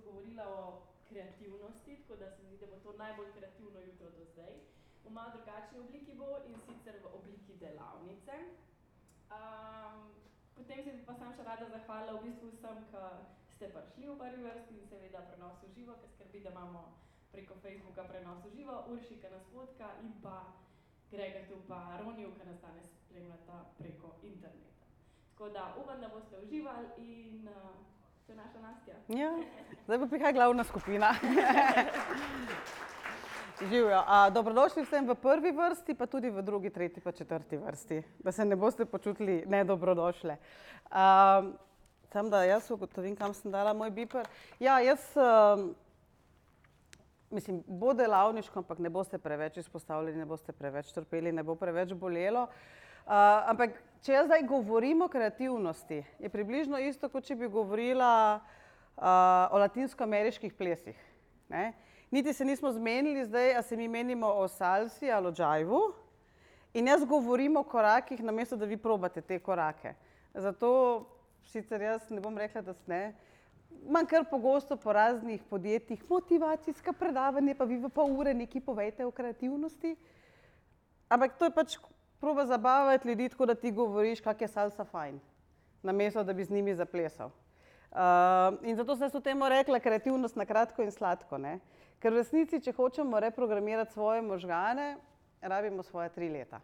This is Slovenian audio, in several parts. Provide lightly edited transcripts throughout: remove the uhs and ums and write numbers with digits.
bistvu govorila o kreativnosti, tako da se mi zdi, da bo to najbolj kreativno jutro do zdaj. V malo drugačni obliki bo in sicer v obliki delavnice. Potem se bi pa sam še rada zahvalila v bistvu vsem, ki ste prišli v prvi vrsti in seveda prenos v živo, ki skrbi, da imamo preko Facebooka prenos v živo, Urši, ki nas vodka in pa Gregatu pa Roniju, ki nas danes spremljata preko interneta. Tako da upam, da boste uživali in to je naša Nastja. Ja, zdaj pa prihaja glavna skupina. Živjo. Dobrodošli vsem v prvi vrsti, pa tudi v drugi, tretji pa četrti vrsti, da se ne boste počutili nedobrodošle. Samo da jaz ugotovim, kam sem dala moj biper. Ja, jaz mislim, bo delavniško, ampak ne boste preveč izpostavljeni, ne boste preveč trpeli, ne bo preveč bolelo. Ampak če jaz zdaj govorim o kreativnosti, je približno isto, kot če bi govorila o latinsko-ameriških plesih. Ne? Niti se nismo zmenili zdaj, a se mi menimo o salsi ali o džajvu. In jaz govorim o korakih, namesto da vi probate te korake. Zato sicer jaz ne bom rekla, da ne. Imam kar pogosto po raznih podjetjih motivacijska predavanja, pa vi v pol ure nekaj povejte o kreativnosti. Ampak to je pač proba zabavati ljudi, tako da ti govoriš, kak je salsa fajn, namesto da bi z njimi zaplesal. In zato sem v temu rekla kreativnost na kratko in sladko. Ne? Ker v resnici, če hočemo reprogramirati svoje možgane, rabimo svoje 3 leta.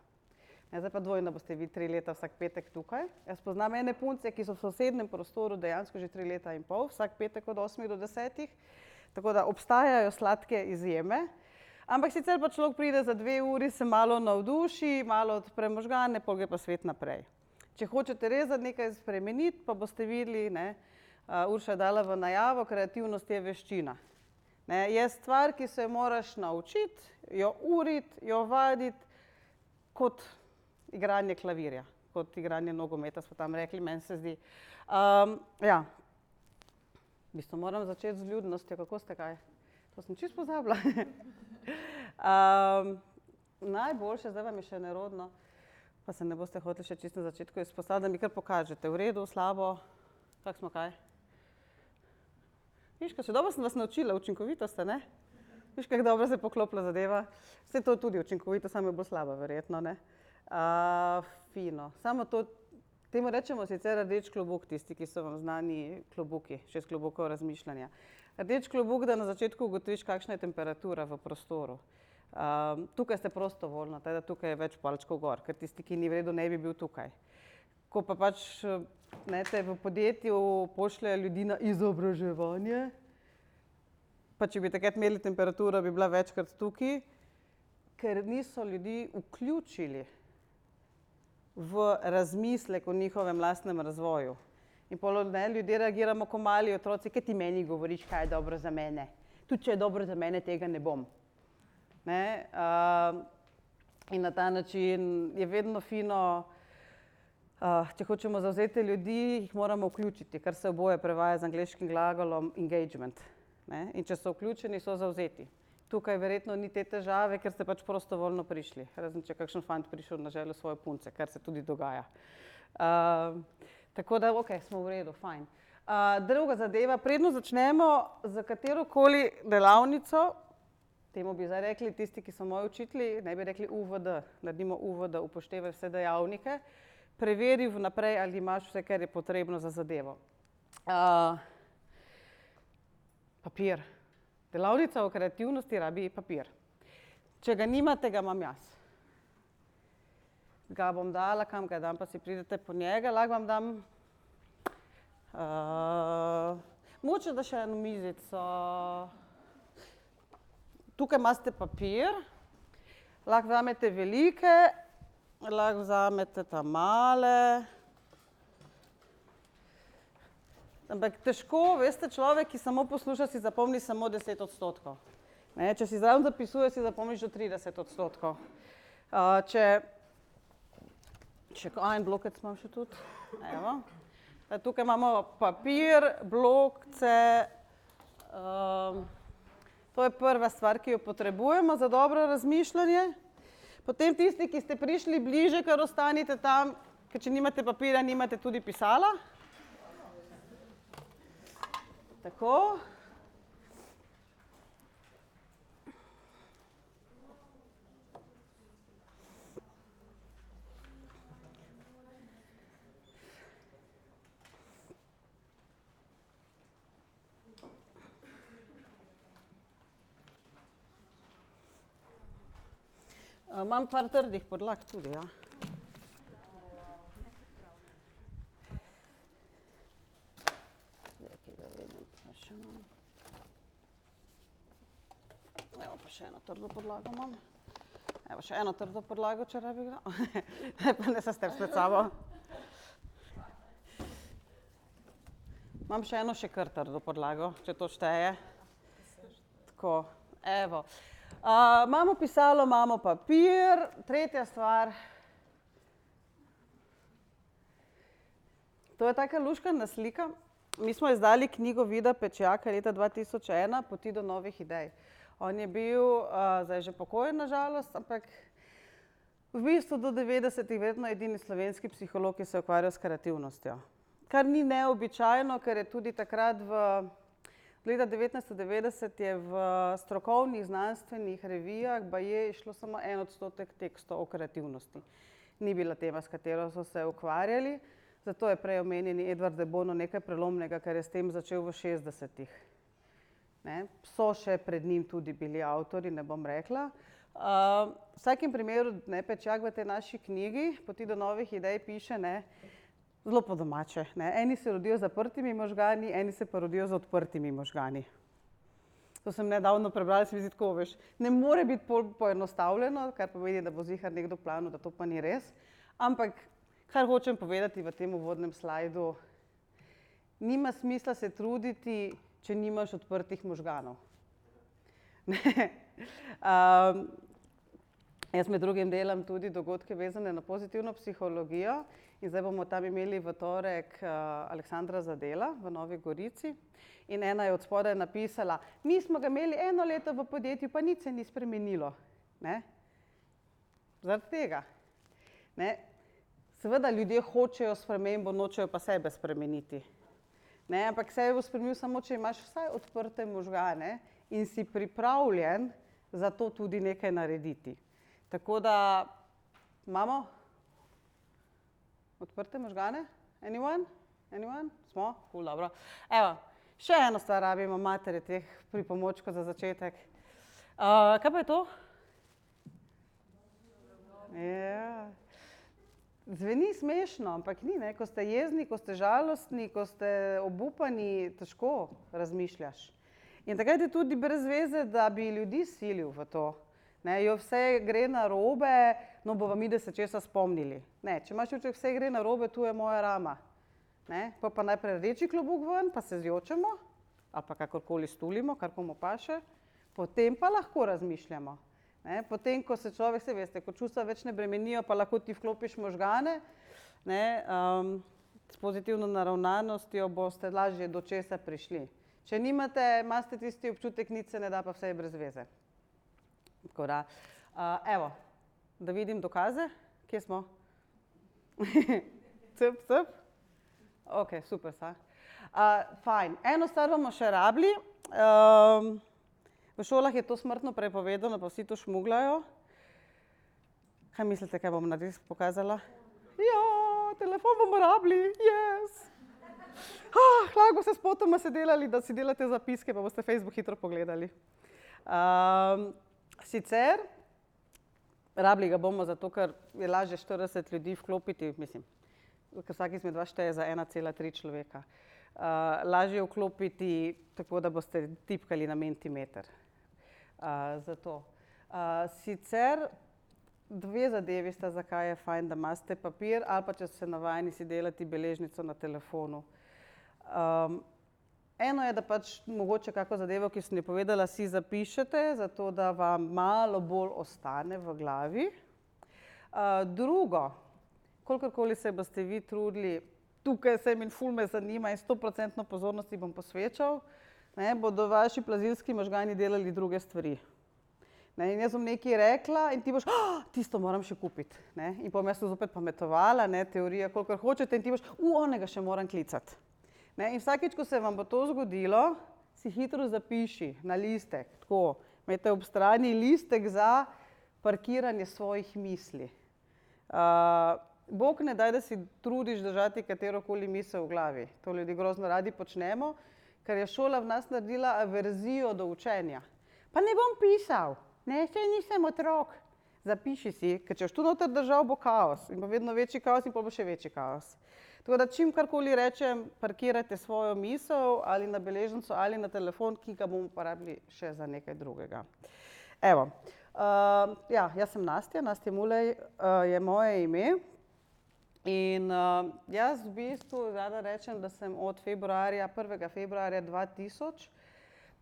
Zdaj pa dvojno boste vi 3 leta vsak petek tukaj. Jaz poznam ene punce, ki so v sosednjem prostoru dejansko že 3 leta in pol, vsak petek od 8 do 10. Tako da obstajajo sladke izjeme. Ampak sicer pa človek pride za 2 uri, se malo navduši, malo odpre možgane, pol gre pa svet naprej. Če hočete res nekaj spremeniti, pa boste videli, ne, Urša je dala v najavo, kreativnost je veščina. Ne, je stvar, ki se jo moraš naučiti, jo uriti, jo vaditi, kot igranje klavirja, kot igranje nogometa, smo tam rekli, meni se zdi. Ja, v bistvu moram začeti z ljudnostjo, kako ste kaj? To sem čisto pozabila. Najboljše, zdaj vam je še nerodno, pa se ne boste hoteli še čisto na začetku izpostaviti, da mi kar pokažete, v redu, slabo, kak smo kaj? Viš, še dobro sem vas naučila, učinkovito ste, ne? Viš, kako dobro se je poklopila zadeva. Vse to tudi učinkovito, samo je bolj slaba, verjetno, ne? Fino. Samo to, temu rečemo sicer rdeč klobuk, tisti, ki so vam znani klobuki, 6 klobukov razmišljanja. Rdeč klobuk, da na začetku ugotoviš, kakšna je temperatura v prostoru. Tukaj ste prostovoljno, teda tukaj je več palčkov gor, ker tisti, ki ni v redu, ne bi bil tukaj. Ko pa pač te v podjetju pošljejo ljudi na izobraževanje, pa če bi takrat imeli temperaturo, bi bila večkrat tukaj, ker niso ljudi vključili v razmislek o njihovem lastnem razvoju. In pol ljudje reagiramo ko mali otroci, kaj ti meni govoriš, kaj je dobro za mene. Tudi če je dobro za mene, tega ne bom. Ne? In na ta način je vedno fino, če hočemo zavzeti ljudi, jih moramo vključiti, kar se oboje prevaja z angleškim glagolom engagement. Ne? In če so vključeni, so zavzeti. Tukaj verjetno ni te težave, ker ste pač prostovoljno prišli. Razen če kakšen fant prišel na željo svoje punce, kar se tudi dogaja. Tako da, ok, smo v redu, fajn. Druga zadeva, predno začnemo za katerokoli delavnico, temu bi zdaj rekli tisti, ki so moji učitelji, ne bi rekli UVD, naredimo UVD, upoštevaj vse dejavnike, preveri vnaprej, ali imaš vse, kar je potrebno za zadevo. Papir. Delavnica o kreativnosti rabi papir. Če ga nimate, ga imam jaz. Ga bom dala, kam ga dam, pa si pridete po njega, lahko vam dam mogoče da še eno mizico. Tukaj imate papir, lahko vzamete velike, lahko vzamete ta male. Ampak težko, veste, človek, ki samo posluša, si zapomni samo 10%. Ne, če si zraven zapisuje, si zapomniš do 30%. En blokec imam še tudi. Evo. Tukaj imamo papir, blokce. To je prva stvar, ki jo potrebujemo za dobro razmišljanje. Potem tisti, ki ste prišli bliže, kar ostanite tam, ker če nimate papirja, nimate tudi pisala. Tako. Imam par trdih podlag tudi, ja. Evo pa še eno trdo podlago imam. Evo še eno trdo podlago, če rabi kdo. Pa ne se step med sabo. Imam še eno še kar trdo podlago, če to šteje. Tako, evo. Imamo pisalo, imamo papir. Tretja stvar. To je taka luškana slika. Mi smo izdali knjigo Vida Pečjaka leta 2001, Poti do novih idej. On je bil, zdaj že pokojen na žalost, ampak v bistvu do 90-ih vedno edini slovenski psiholog, ki se je ukvarjal s kreativnostjo. Kar ni neobičajno, ker je tudi takrat leta 1990 je v strokovnih znanstvenih revijah baje išlo samo 1% tekstov o kreativnosti. Ni bila tema, s katero so se ukvarjali, zato je prej omenjeni Edward de Bono nekaj prelomnega, ker je s tem začel v 60-ih. So še pred njim tudi bili avtori, ne bom rekla. V vsakem primeru Pečjak v tej naši knjigi Poti do novih idej piše zelo po domače. Eni se rodijo z zaprtimi možgani, eni se pa rodijo z odprtimi možgani. To sem nedavno prebrala, se mi zdi tako, veš, ne more biti poenostavljeno, kar pomeni, da bo zihar nekdo planil, da to pa ni res. Ampak, kar hočem povedati v tem uvodnem slajdu, nima smisla se truditi, če nimaš odprtih možganov. Jaz med drugim delam tudi dogodke vezane na pozitivno psihologijo in zdaj bomo tam imeli v torek Aleksandra Zadela v Novi Gorici in ena je od spodaj napisala, mi smo ga imeli 1 leto v podjetju, pa nič se ni spremenilo. Zaradi tega. Seveda ljudje hočejo spremembo, nočejo pa sebe spremeniti. Ampak sebe bo spremenil samo, če imaš vsaj odprte možgane in si pripravljen za to tudi nekaj narediti. Tako da imamo odprte možgane? Anyone? Anyone? Smo? Ful, dobro. Evo, še eno stvar rabimo, matere teh pripomočkov za začetek. Kaj pa je to? Ja. Zveni smešno, ampak ni, ko ste jezni, ko ste žalostni, ko ste obupani, težko razmišljaš. In takrat je tudi brez veze, da bi ljudi silil v to. Jo vse gre narobe, no bova mi, da se česa spomnili. Če imaš včasih vse gre narobe, tu je moja rama. Pa najprej reči klobuk ven, pa se zjočemo, ali pa kakorkoli stulimo, kar komu paše, potem pa lahko razmišljamo. Potem, ko se človek, se veste, ko čustva več ne bremenijo, pa lahko ti vklopiš možgane, s pozitivno naravnanostjo boste lažje do česa prišli. Če nimate, imate tisti občutek, nič se ne da, pa vse je brez veze. Tako da, evo, da vidim dokaze. Kje smo? Cep? Ok, super sta. Fajn. Eno stvar bomo še rabili. V šolah je to smrtno prepovedano, pa vsi to šmuglajo. Kaj mislite, kaj bom naredila, pokazala? Ja, telefon bomo rabili, yes! Lahko se spotoma se delali, da si delate zapiske, pa boste Facebook hitro pogledali. Sicer, rabili ga bomo zato, ker je lažje 40 ljudi vklopiti, mislim, ker vsak izmed vas šteje za 1,3 človeka. Lažje vklopiti, tako da boste tipkali na mentimeter. Zato. Sicer, 2 zadevi sta, zakaj je fajn, da imate papir, ali pa če ste navajeni si delati beležnico na telefonu. Eno je, da pač mogoče kako zadevo, ki sem jo povedala, si zapišete, zato da vam malo bolj ostane v glavi. Drugo, kolikorkoli se boste vi trudili, tukaj sem in ful me zanima in 100% pozornosti bom posvečal, bodo vaši plazilski možgani delali druge stvari. In jaz bom nekaj rekla in ti boš, tisto moram še kupiti. In bom jaz to zopet pametovala, teorija, kolikor hočete, in ti boš, onega še moram klicati. In vsakeč, ko se vam bo to zgodilo, si hitro zapiši na listek, tako, imejte ob strani listek za parkiranje svojih misli. Bog ne daj, da si trudiš držati katerokoli misel v glavi. To ljudje grozno radi počnemo, ker je šola v nas naredila averzijo do učenja. Pa ne bom pisal, saj nisem otrok. zapiši si, ker če boš tu noter držal, bo kaos in pa vedno večji kaos in pa bo še večji kaos. Tako da čim karkoli rečem, parkirajte svojo misel ali na beležnico ali na telefon, ki ga bomo uporabili še za nekaj drugega. Evo, jaz sem Nastja Mulej je moje ime. In jaz v bistvu rada rečem, da sem od 1. februarja 2000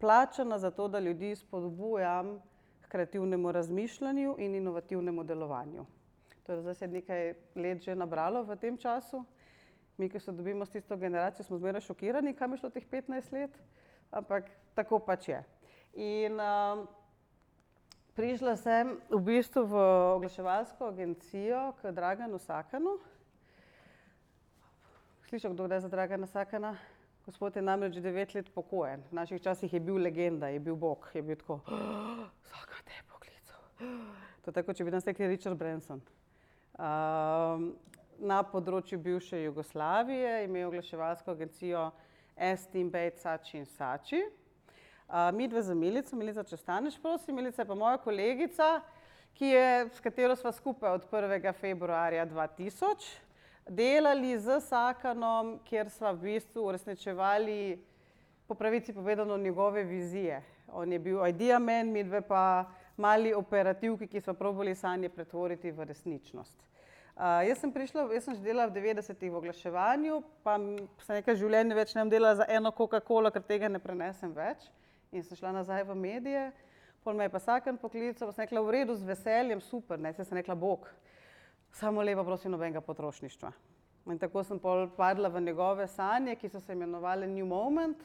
plačana za to, da ljudi spodbujam k kreativnemu razmišljanju in inovativnemu delovanju. To je zdaj se nekaj let že nabralo v tem času. Mi, ki se dobimo s tisto generacijo, smo zmeraj šokirani, kam je šlo teh 15 let, ampak tako pač je. In prišla sem v bistvu v oglaševalsko agencijo k Draganu Sakanu. Slišal kdo kdaj za Dragana Sakana? Gospod je namreč 9 let pokojen. V naših časih je bil legenda, je bil bog, je bil tako, Sakan te je poklical. To je tako, če bi nas rekli Richard Branson. Na področju bivše Jugoslavije je imel oglaševalsko agencijo S-Team, Bejt, Sači in Sači. Midve z Milico, Milica, če staneš, prosim. Milica je pa moja kolegica, s katero sva skupaj od 1. februarja 2000 delali z Sakanom, kjer sva v bistvu uresničevali, po pravici povedano, njegove vizije. On je bil idea man, midve pa mali operativki, ki sva probali sanje pretvoriti v resničnost. Jaz sem že delala v 90-ih v oglaševanju, pa sem nekaj življenja več ne bom delala za eno Coca-Colo, ker tega ne prenesem več. In sem šla nazaj v medije, pol me je pa Sakan poklical, pa sem rekla, v redu, z veseljem, super, ne, sem rekla, bog. Samo lepo prosim nobenega potrošništva. In tako sem pol padla v njegove sanje, ki so se imenovali New Moment.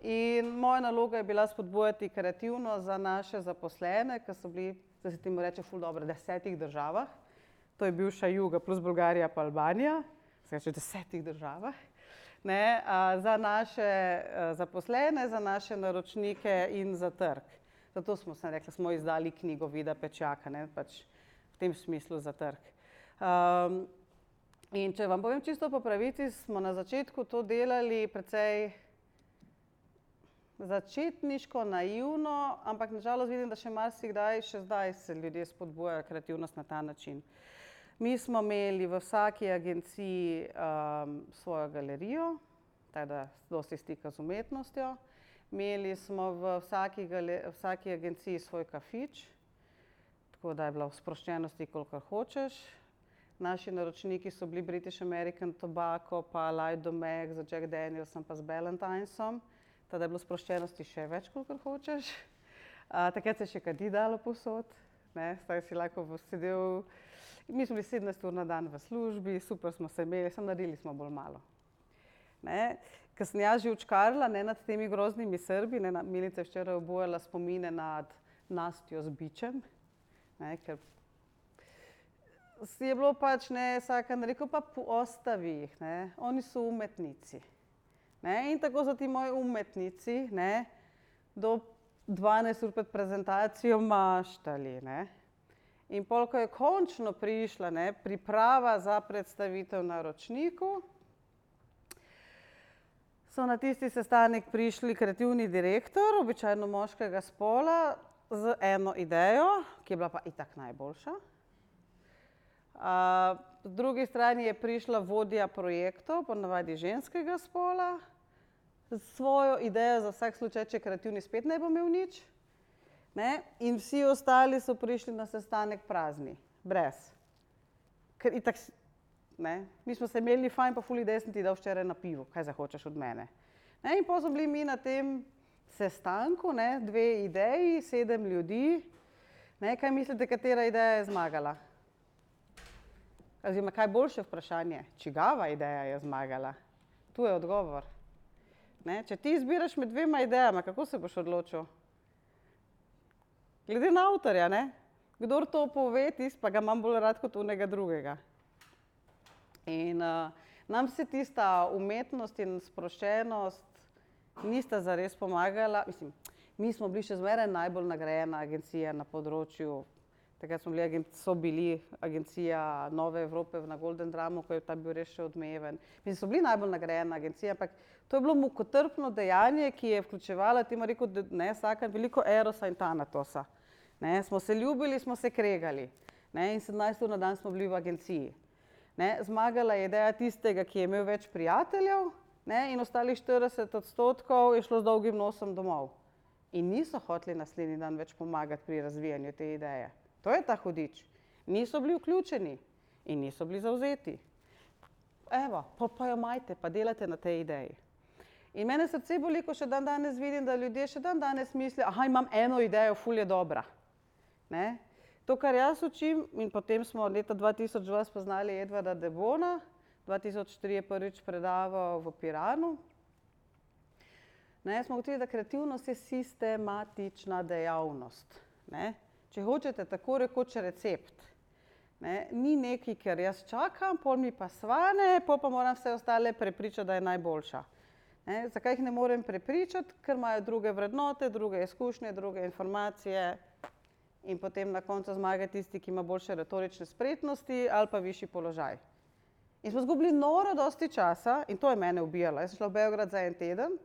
In moja naloga je bila spodbujati kreativnost za naše zaposlene, ki so bili, da se temu reče ful dobro, v 10 državah. To je bivša Juga plus Bolgarija pa Albanija, se reče v 10 državah. Ne, za naše zaposlene, za naše naročnike in za trg. Zato sem rekla, smo izdali knjigo Vida Pečjaka, ne, pač v tem smislu za trg. In če vam povem čisto po pravici, smo na začetku to delali precej začetniško, naivno, ampak nažalost vidim, da še marsikdaj, še zdaj se ljudje spodbujajo kreativnost na ta način. Mi smo imeli v vsaki agenciji svojo galerijo, tako da dosti stika z umetnostjo. Imeli smo v vsaki agenciji svoj kafič, tako da je bila v sproščenosti, kolikor hočeš. Naši naročniki so bili British American Tobacco, pa Lido Mac, z Jack Danielsom, pa z Ballantines-om. Tada je bilo sproščenosti še več, kolikor hočeš. Takrat se je še kadi dalo povsod, ne, zdaj si lahko sedel. Mi smo bili 17 ur na dan v službi, super smo se imeli, samo naredili smo bolj malo. Ko sem jaz že učkarila nad temi groznimi Srbi, Milica je včeraj obujala spomine nad Nastjo z bičem, ker je bilo pač, Sakan rekel, pa ostavi jih, oni so umetnici. In tako so ti moji umetnici do 12 ur pred prezentacijo maštali. In pol, ko je končno prišla priprava za predstavitev naročniku, so na tisti sestanek prišli kreativni direktor, običajno moškega spola, z eno idejo, ki je bila pa itak najboljša. Po drugi strani je prišla vodja projektov, ponavadi ženskega spola, z svojo idejo za vsak slučaj, če kreativni spet ne bo imel nič. In vsi ostali so prišli na sestanek prazni, brez. Ker itak, mi smo se imeli fajn, pa ful ideje sem ti dal včeraj na pivo, kaj zahočeš od mene. In potem so bili mi na tem sestanku, 2 ideji, 7 ljudi. Kaj mislite, katera ideja je zmagala? Oziroma, kaj boljše vprašanje, čigava ideja je zmagala? Tu je odgovor. Če ti izbiraš med 2 idejama, kako se boš odločil? Glede na avtorja, kdor to pove, tisti pa ga imam bolj rad kot onega drugega. In nam se tista umetnost in sproščenost nista zares pomagala. Mislim, mi smo bili še zmeraj najbolj nagrajena agencija na področju. Takrat so bili agencija Nove Evrope na Golden Drumu, ko je ta bil res še odmeven. Mislim, so bili najbolj nagrajena agencija, ampak to je bilo mukotrpno dejanje, ki je vključevalo, temu rekel, Sakan, veliko erosa in tanatosa. Ne? Smo se ljubili, smo se kregali. Ne? In 17 ur na dan smo bili v agenciji. Ne? Zmagala je ideja tistega, ki je imel več prijateljev, ne? In ostalih 40% je šlo z dolgim nosom domov. In niso hoteli naslednji dan več pomagati pri razvijanju te ideje. To je ta hudič. Niso bili vključeni in niso bili zavzeti. Evo, pa jo majte, pa delate na tej ideji. In mene srce boli, ko še dan danes vidim, da ljudje še dan danes mislijo, aha, imam eno idejo, ful je dobra. Ne? To, kar jaz učim, in potem smo leta 2002 spoznali Edvarda de Boona, 2004 je prvič predaval v Piranu. Ne, smo ugotovili, da kreativnost je sistematična dejavnost. Ne? Če hočete tako rekoč recept, ne? Ni nekaj, ker jaz čakam, pol mi pa svane, pol pa moram vse ostale prepričati, da je najboljša. Ne? Zakaj jih ne morem prepričati? Ker imajo druge vrednote, druge izkušnje, druge informacije in potem na koncu zmaga tisti, ki ima boljše retorične spretnosti ali pa višji položaj. In smo izgubili noro dosti časa in to je mene ubijalo. Jaz sem šla v Beograd za en teden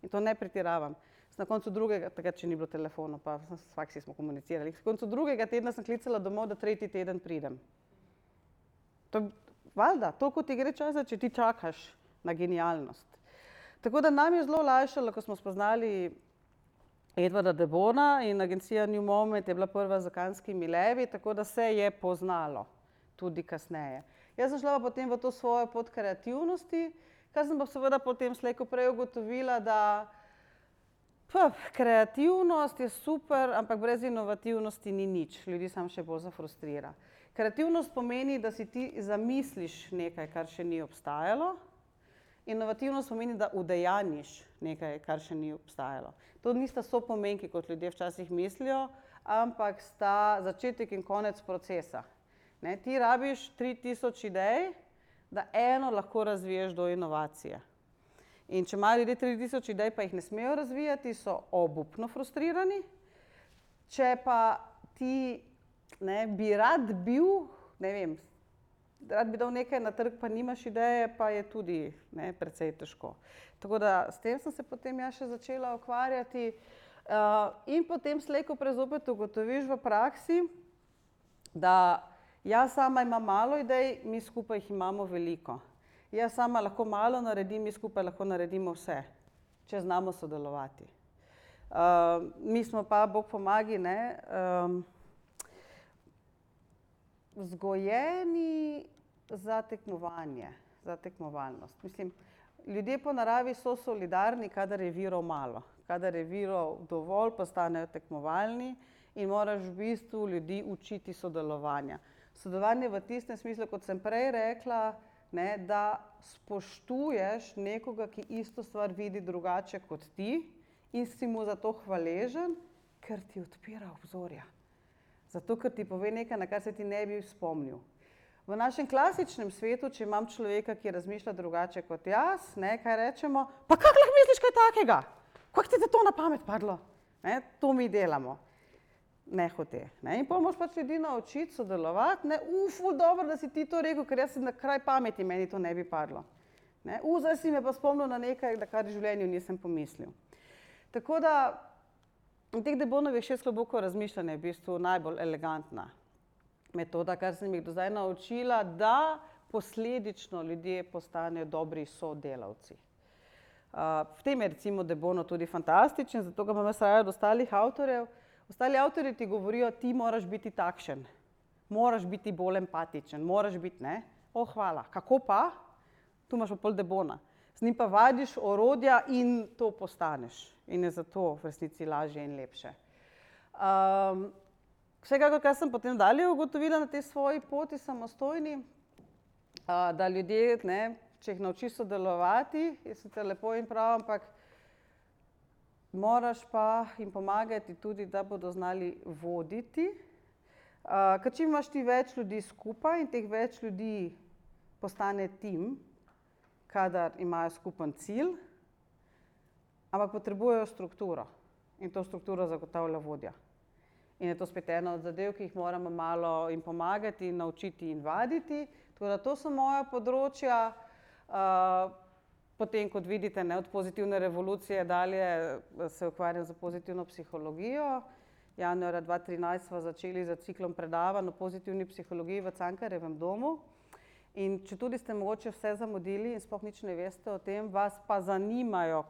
in to ne pretiravam. Na koncu drugega, takrat še ni bilo telefonov, pa s faksi smo komunicirali. Na koncu drugega tedna sem klicala domov, da tretji teden pridem. To je valjda, toliko ti gre časa, če ti čakaš na genialnost. Tako da nam je zelo olajšalo, ko smo spoznali Edvarda de Boona in agencija New Moment je bila prva z Canskimi levi, tako da se je poznalo tudi kasneje. Jaz sem šla pa potem v to svojo pot kreativnosti, kar sem pa seveda potem slej ko prej ugotovila, da kreativnost je super, ampak brez inovativnosti ni nič. Ljudi samo še bolj zafrustrira. Kreativnost pomeni, da si ti zamisliš nekaj, kar še ni obstajalo. Inovativnost pomeni, da udejanjiš nekaj, kar še ni obstajalo. To nista sopomenki, kot ljudje včasih mislijo, ampak sta začetek in konec procesa. Ne, ti rabiš 3000 idej, da eno lahko razviješ do inovacije. In če imajo ljudje 3000 idej, pa jih ne smejo razvijati, so obupno frustrirani. Če pa ti bi rad bil, ne vem, rad bi dal nekaj na trg, pa nimaš ideje, pa je tudi precej težko. Tako da s tem sem se potem ja še začela ukvarjati in potem slej ko prej zopet ugotoviš v praksi, da jaz sama imam malo idej, mi skupaj jih imamo veliko. Jaz sama lahko malo naredim, mi skupaj lahko naredimo vse, če znamo sodelovati. Mi smo pa, Bog pomagi, vzgojeni za tekmovanje, za tekmovalnost. Mislim, ljudje po naravi so solidarni, kadar je virov malo. Kadar je virov dovolj, postanejo tekmovalni in moraš v bistvu ljudi učiti sodelovanja. Sodelovanje v tistem smislu, kot sem prej rekla, da spoštuješ nekoga, ki isto stvar vidi drugače kot ti in si mu za to hvaležen, ker ti odpira obzorja. Zato, ker ti pove nekaj, na kar se ti ne bi spomnil. V našem klasičnem svetu, če imam človeka, ki razmišlja drugače kot jaz, kaj rečemo, pa kako lahko misliš kaj takega? Kako ti je to na pamet padlo? To mi delamo. Nehote. In potem moraš pač ljudi naučiti sodelovati. Ful dobro, da si ti to rekel, ker jaz sem na kraj pameti, meni to ne bi padlo. Zdaj si me pa spomnil na nekaj, da kar v življenju nisem pomislil. Tako da teh de Boonovih 6 klobukov razmišljanja je v bistvu najbolj elegantna metoda, kar sem jih do zdaj naučila, da posledično ljudje postanejo dobri sodelavci. V tem je recimo de Boono tudi fantastičen, zato ga imam jaz raje od ostalih avtorjev. Ostali avtorji ti govorijo, ti moraš biti takšen, moraš biti bolj empatičen, moraš biti, hvala, kako pa? Tu imaš pa pol de Boona. Z njim pa vadiš orodja in to postaneš. In je zato v resnici lažje in lepše. Vsekakor, kar sem potem dalje ugotovila na tej svoji poti samostojni, da ljudje, če jih naučiš sodelovati, je sicer lepo in prav, ampak moraš pa jim pomagati tudi, da bodo znali voditi. Ker čim imaš ti več ljudi skupaj in teh več ljudi postane tim, kadar imajo skupen cilj, ampak potrebujejo strukturo in to strukturo zagotavlja vodja. In je to spet ena od zadev, ki jih moramo malo jim pomagati, naučiti in vaditi. Tako da to so moja področja. Potem, kot vidite, od pozitivne revolucije dalje se ukvarjam z pozitivno psihologijo januarja 2013 smo začeli z ciklom predavanj o pozitivni psihologiji v Cankarjevem domu. In če tudi ste mogoče vse zamudili in sploh nič ne veste o tem, vas pa zanimajo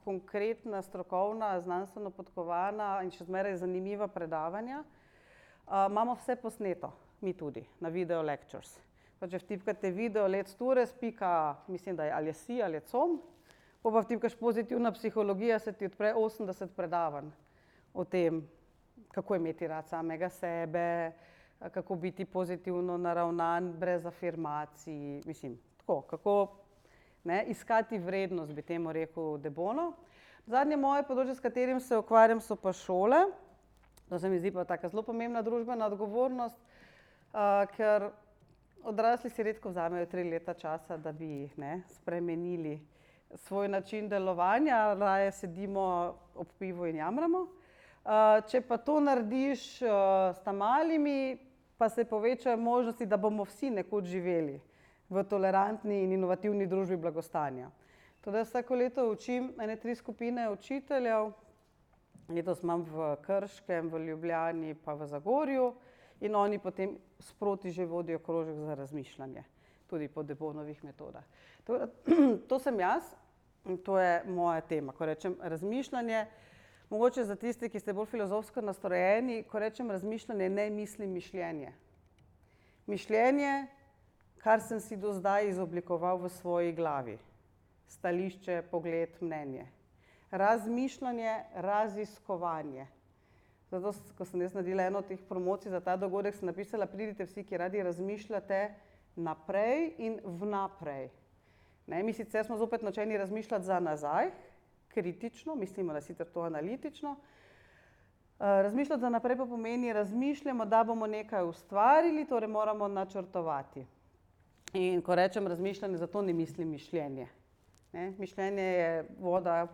konkretna, strokovna, znanstveno podkovana in še zmeraj zanimiva predavanja, imamo vse posneto, mi tudi, na Video Lectures. Pa če vtipkate video Let's Tours, mislim, da je ali si ali com, pa vtipkaš pozitivna psihologija, se ti odpre 80 predavanj o tem, kako imeti rad samega sebe, kako biti pozitivno naravnan, brez afirmacij, mislim, tako, kako iskati vrednost, bi temu rekel De Bono. Zadnje moje področje, s katerim se ukvarjam, so pa šole. To se mi zdi pa taka zelo pomembna družbena odgovornost, ker odrasli si redko vzamejo 3 leta časa, da bi spremenili svoj način delovanja, raje sedimo ob pivu in jamramo. Če pa to narediš s malimi, pa se povečajo možnosti, da bomo vsi nekoč živeli v tolerantni in inovativni družbi blagostanja. Tudi vsako leto učim 3 skupine učiteljev, letos imam v Krškem, v Ljubljani pa v Zagorju in oni potem sproti že vodijo krožek za razmišljanje, tudi po De Bonovih metodah. To sem jaz in to je moja tema, ko rečem razmišljanje. Mogoče za tiste, ki ste bolj filozofsko nastrojeni, ko rečem razmišljanje, ne mislim mišljenje. Mišljenje, kar sem si do zdaj izoblikoval v svoji glavi. Stališče, pogled, mnenje. Razmišljanje, raziskovanje. Zato, ko sem jaz naredila eno od teh promocij za ta dogodek, sem napisala, pridite vsi, ki radi razmišljate naprej in vnaprej. Mi sicer smo zopet naučeni razmišljati za nazaj, kritično, mislimo, da sicer to analitično. Razmišljati za naprej pa pomeni, razmišljamo, da bomo nekaj ustvarili, torej moramo načrtovati. In ko rečem razmišljanje, zato ne mislim mišljenje. Mišljenje je voda,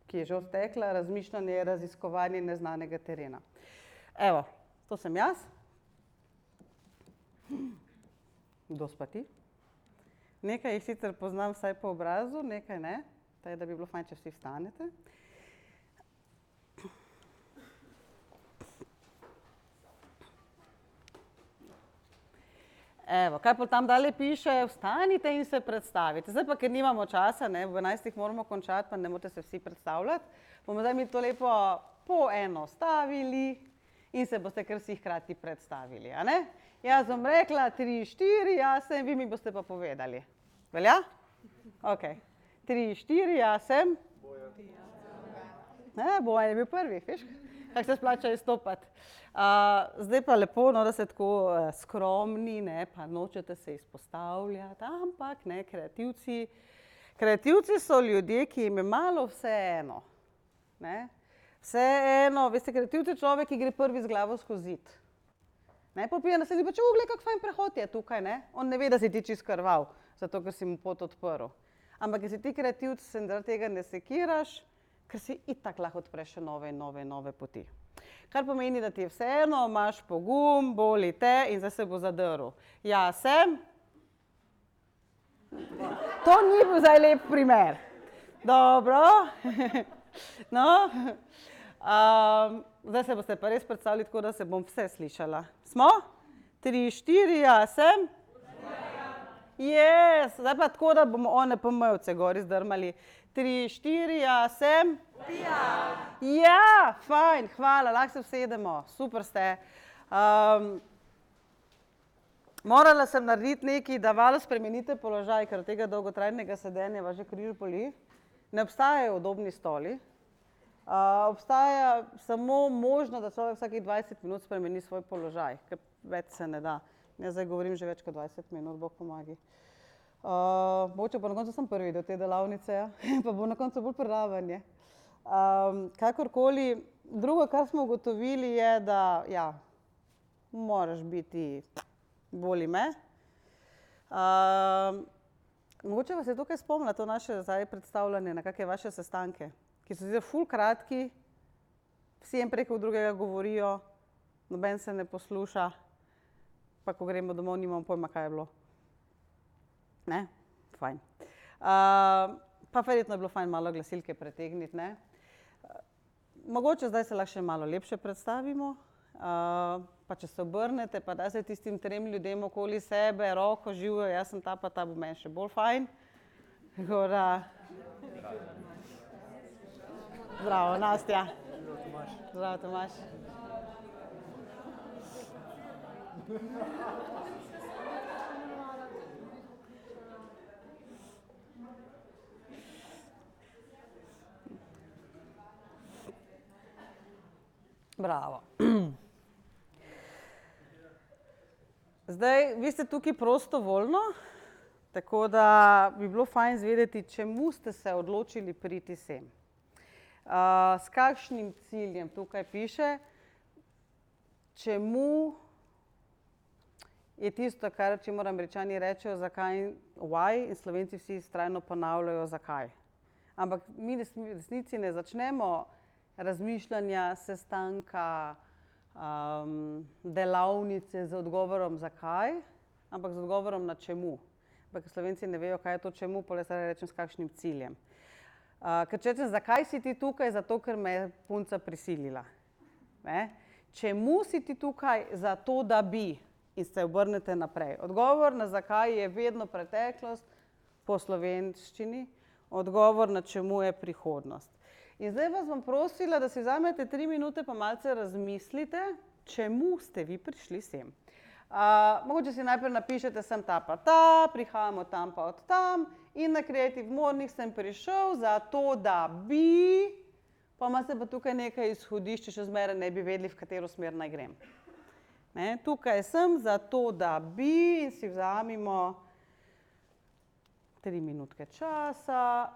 ki je že odtekla, razmišljanje je raziskovanje neznanega terena. Evo, to sem jaz. Kdo spa ti? Nekaj jih sicer poznam vsaj po obrazu, nekaj ne. Tako da bi bilo fajn, če vsi vstanete. Evo, kaj pa tam dalje piše, vstanite in se predstavite. Zdaj pa, ker nimamo časa, v 11. moramo končati, pa ne morate se vsi predstavljati, bomo zdaj mi to lepo po eno stavili in se boste kar vsi hkrati predstavili, a ne? Jaz bom rekla 3, 4, jaz sem, vi mi boste pa povedali. Velja? Ok. 3, 4, jaz sem. Bojan je bil prvi, viš? Kako se splača izstopati. Zdaj pa lepo, da ste tako skromni, pa nočete se izpostavljati, ampak kreativci so ljudje, ki jim je malo vseeno. Vseeno, veste, kreativci je človek, ki gre prvi z glavo skozi zid. Popije naslednji, pa glej, kak fajn prehod je tukaj, on ne ve, da si ti čisto krval, zato ker si mu pot odprl. Ampak, ker si ti kreativc, se zaradi tega ne sekiraš, ker si itak lahko odpreš še nove poti. Kar pomeni, da ti je vseeno, imaš pogum, boli te in zdaj se bo zadrl. Jaz sem. To ni bil zdaj lep primer. Dobro. No. Zdaj se boste pa res predstavili tako, da se bom vse slišala. Smo? 3, 4, jaz sem. Yes, zdaj pa tako, da bomo one pomevce gor izdrmali. 3, 4, jaz sem. Ja, fajn, hvala, lahko se vsedemo, super ste. Morala sem narediti nekaj, da malo spremenite položaj, ker od tega dolgotrajnega sedenja vas že križ boli. Ne obstajajo udobni stoli. Obstaja samo možno, da človek vsakih 20 minut spremeni svoj položaj, ker več se ne da. Jaz zdaj govorim že več kot 20 minut, Bog pomagi. Mogoče pa na koncu sem prvi do te delavnice, pa bo na koncu bolj predavanje. Kakorkoli, drugo, kar smo ugotovili, je, da moraš biti boli me. Mogoče vas je tukaj spomnila to naše zdaj predstavljanje na kakšne vaše sestanke, ki so zdaj ful kratki, vsi en preko drugega govorijo, noben se ne posluša, pa ko gremo domov, nimamo pojma, kaj je bilo. Ne? Fajn. Pa verjetno je bilo fajn malo glasilke pretegniti, ne? mogoče zdaj se lahko še malo lepše predstavimo, pa če se obrnete, pa da se tistim 3 ljudem okoli sebe, roko, živijo, jaz sem ta, pa ta bo meni še bolj fajn. Zdravo, Nastja. Zdravo, Tomaž. Bravo. Zdaj, vi ste tukaj prostovoljno, tako da bi bilo fajn izvedeti, čemu ste se odločili priti sem. S kakšnim ciljem, tukaj piše, čemu je tisto, kar čemur Američani rečejo zakaj, why, in Slovenci vsi vztrajno ponavljajo zakaj. Ampak mi v resnici ne začnemo razmišljanja, sestanka, delavnice z odgovorom zakaj, ampak z odgovorom na čemu. Ampak Slovenci ne vejo, kaj je to čemu, potem jaz rečem s kakšnim ciljem. Ker če rečem, zakaj si ti tukaj, zato ker me je punca prisilila. Čemu si ti tukaj, zato da bi, in se obrnete naprej. Odgovor na zakaj je vedno preteklost po slovenščini, odgovor na čemu je prihodnost. In zdaj vas bom prosila, da si vzamete 3 minute pa malce razmislite, čemu ste vi prišli sem. Mogoče si najprej napišete sem ta pa ta, prihajamo tam pa od tam in na Creative Morning sem prišel zato, da bi, pa imate pa tukaj nekaj izhodišč, še zmeraj ne bi vedeli, v katero smer naj grem. Tukaj sem zato, da bi, in si vzamimo 3 minutke časa,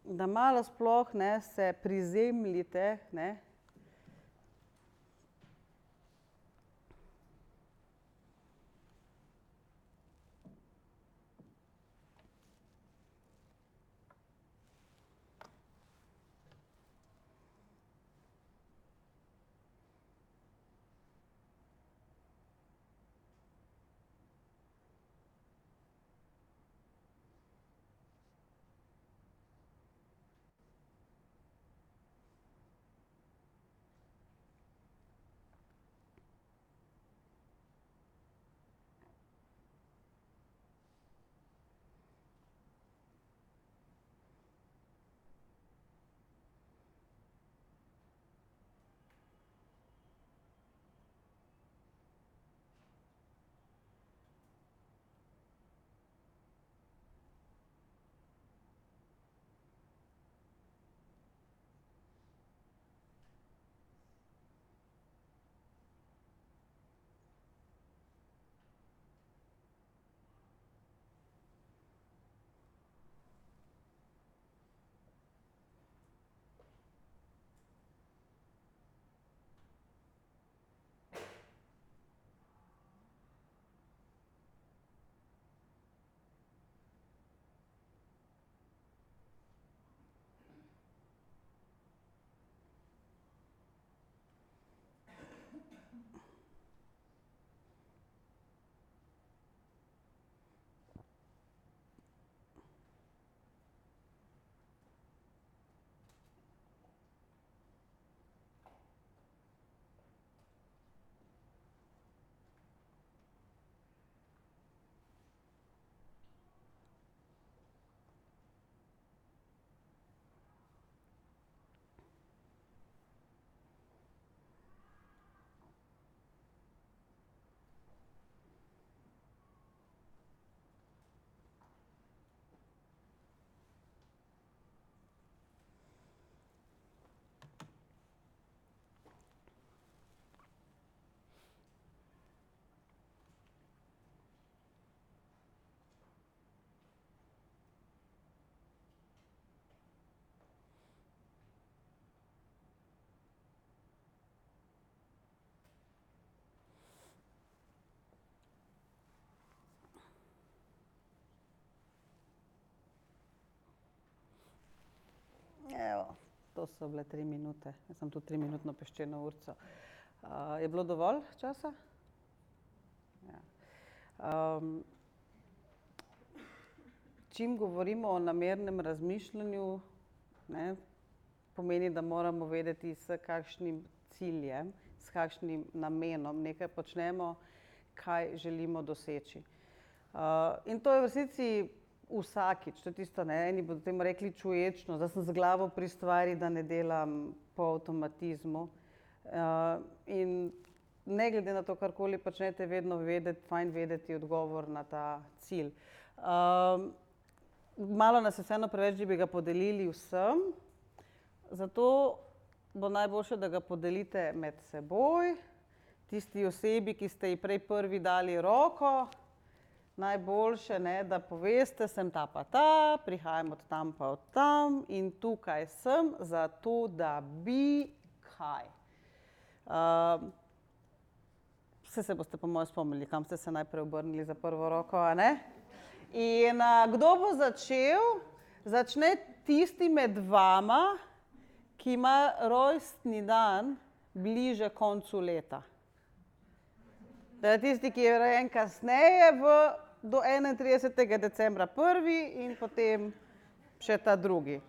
da malo sploh se prizemljite. Evo, to so bile 3 minute. Jaz sem tu 3-minutno peščeno urico. Je bilo dovolj časa? Ja. Čim govorimo o namernem razmišljanju, pomeni, da moramo vedeti, s kakšnim ciljem, s kakšnim namenom nekaj počnemo, kaj želimo doseči. In to je v resnici vsakič, to je tisto, ne, eni bodo temu rekli čuječno, da sem z glavo pri stvari, da ne delam po avtomatizmu. In ne glede na to, karkoli počnete, vedno fajn vedeti odgovor na ta cilj. Malo nas je vseeno preveč, da bi ga podelili vsem, zato bo najboljše, da ga podelite med seboj, tisti osebi, ki ste ji prej prvi dali roko, najboljše, ne, da poveste, sem ta pa ta, prihajam od tam pa od tam in tukaj sem zato, da bi kaj. Vse se boste po mojem spomnili, kam ste se najprej obrnili za prvo roko, a ne? In kdo bo začel? Začne tisti med vama, ki ima rojstni dan bliže koncu leta. Tisti, ki je rojen kasneje, do 31. decembra prvi in potem še ta drugi.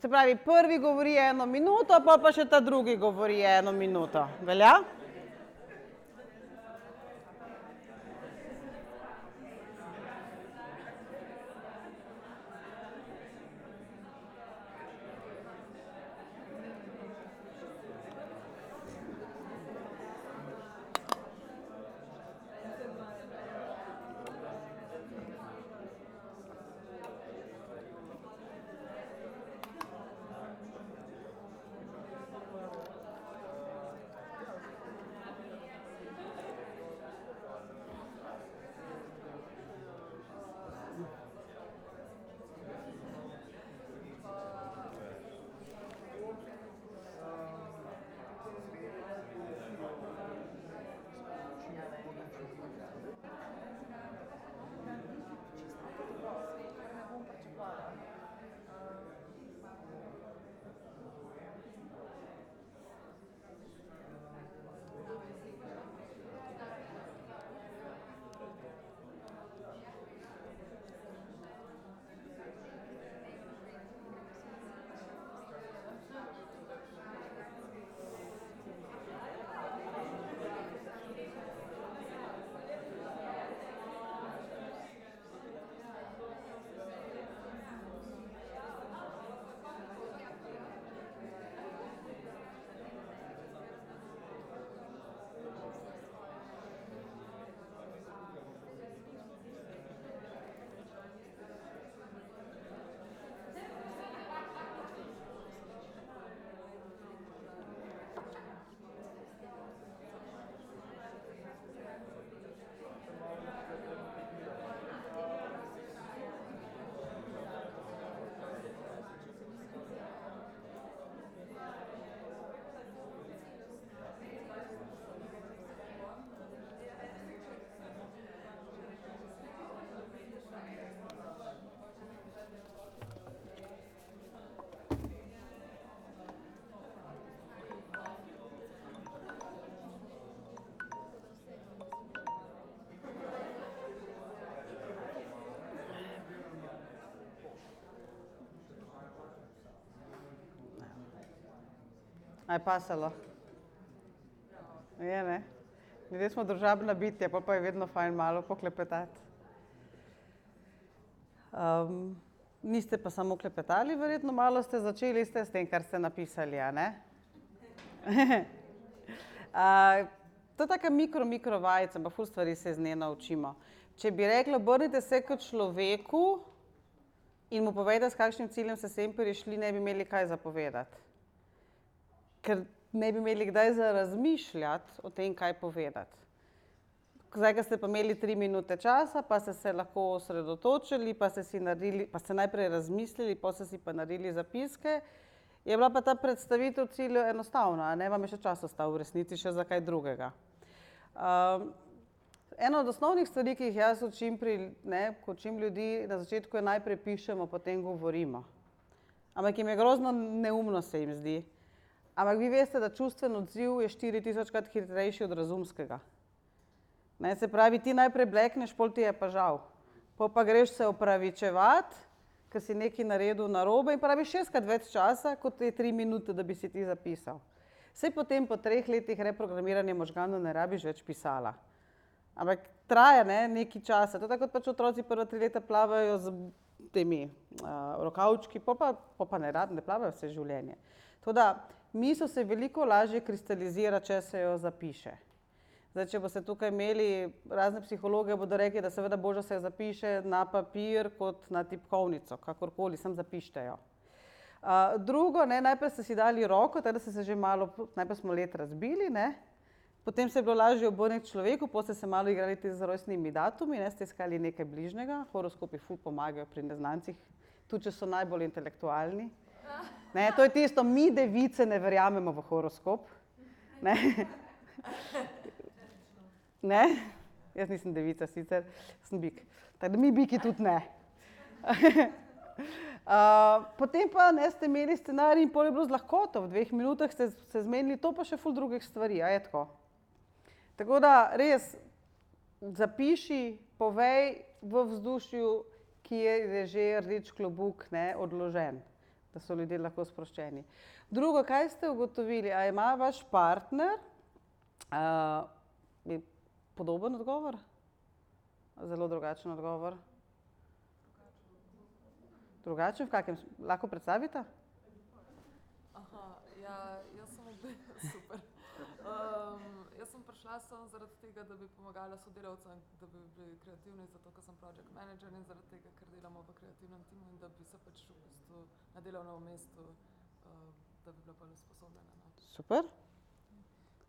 Se pravi, prvi govori 1 minuto, pa še ta drugi govori 1 minuto. Velja? A je pasalo? Je, ne? Ljudje smo družabna bitja, pa je vedno fajn malo poklepetati. Niste pa samo klepetali, verjetno malo ste začeli s tem, kar ste napisali, a ne? To je taka mikro vajica, pa ful stvari se iz nje naučimo. Če bi rekla, obrnite se k človeku in mu povejte, s kakšnim ciljem ste sem prišli, ne bi imeli kaj za povedati. Ker ne bi imeli kdaj za razmišljati o tem, kaj povedati. Zdaj, ko ste pa imeli 3 minute časa, pa ste se lahko osredotočili, pa ste najprej razmislili, pa ste si pa naredili zapiske, je bila pa ta predstavitev ciljev enostavna, a ne, vam je še čas ostal v resnici še za kaj drugega. Ena od osnovnih stvari, ki jih jaz učim, ko učim ljudi, na začetku je najprej pišemo, potem govorimo. Ampak jim je grozno neumno, se jim zdi. Ampak vi veste, da čustven odziv je 4000-krat hitrejši od razumskega. Se pravi, ti najprej blekneš, pol ti je pa žal. Pol pa greš se opravičevati, ker si nekaj naredil narobe in porabiš 6-krat več časa, kot je 3 minute, da bi si ti zapisal. Saj potem po 3 letih reprogramiranja možganov ne rabiš več pisala. Ampak traja nekaj časa. To je tako, kot pač otroci prva 3 leta plavajo z temi rokavčki, pa ne plavajo vse življenje. Toda misel se veliko lažje kristalizira, če se jo zapiše. Zdaj, če boste tukaj imeli razne psihologe, bodo rekli, da seveda božje se zapiše na papir kot na tipkovnico, kakorkoli, samo zapište jo. Drugo, najprej ste si dali roko, teda ste se že malo, najprej smo let razbili, potem se je bilo lažje obrniti človeku, potem ste se malo igrali z rojstnimi datumi, ste iskali nekaj bližnjega, horoskopi ful pomagajo pri neznancih, tudi če so najbolj intelektualni. To je tisto, mi device ne verjamemo v horoskop. Jaz nisem devica sicer, sem bik. Tako da mi biki tudi ne. Potem pa ste imeli scenarij in pol je bilo z lahkoto, v 2 minutah ste se zmenili, to pa še ful drugih stvari, a je tako? Tako da res zapiši, povej v vzdušju, ki je že rdeč klobuk odložen, da so ljudje lahko sproščeni. Drugo, kaj ste ugotovili, a ima vaš partner podoben odgovor? Zelo drugačen odgovor? Drugačen v kakem? Lahko predstavite? Jaz sem super. Jaz sem prišla sem zaradi tega, da bi pomagala sodelavcem, da bi bili kreativni, zato ker sem project manager in zaradi tega, ker delamo v kreativnem timu in da bi se pač v bistvu na delovnem mestu, da bi bila bolj usposobljena. Super.